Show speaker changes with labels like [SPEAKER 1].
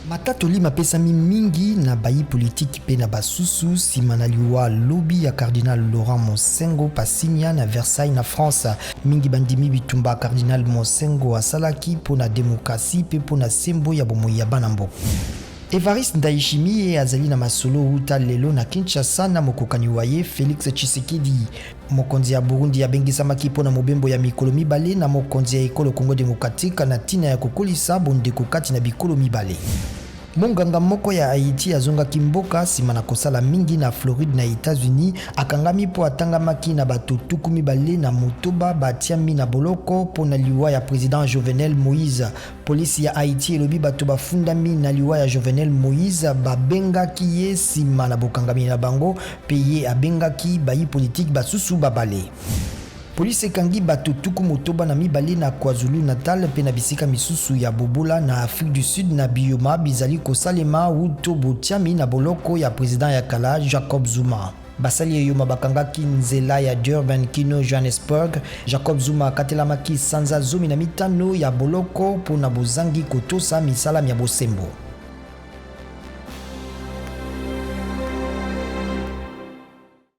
[SPEAKER 1] Matatoli mapesami mingi na bayi politique pe na basusu sima na liwa lobby ya Cardinal Laurent Monsengo pasimia na Versailles na France. Mingi bandimi bitumba Cardinal Monsengo asalaki po na demokrasi pe po na sembo ya bomoi ya bana mboka. Evariste Ndayishimiye azali na masolo uta lelo na Kinshasa na mokokani waye Félix Tshisekedi. Mokonzi ya Burundi abengisamaki po na mobembo ya mikolo mibale na mokonzi ya ekolo Congo Démocratique na tina ya kokolisa bondeko kati na bikolo mibale. Monganga moko ya Haïti azongaki mboka sima na kosala mingi na Floride na États-Unis akangami po atangamaki na bato tuku mibale na motoba batiami na boloko po na liwa ya président Jovenel Moïse. Polisi ya Haïti elobi bato bafundami na liwa ya Jovenel Moïse babengaki ye sima na bokangami na bango pe ye abengaki bayi politique basusu babale. Police ekangi bato tuku motoba na mibale na KwaZulu Natal pe na bisika misusu ya Bobola na Afrique du Sud na Bioma bizali kosalema uto botiami na boloko ya président ya kala Jacob Zuma. Basali eyoma bakangaki nzela ya Durban kino Johannesburg. Jacob Zuma akatelamaki sanza 15 ya boloko po na bozangi kotosa misala ya bosembo.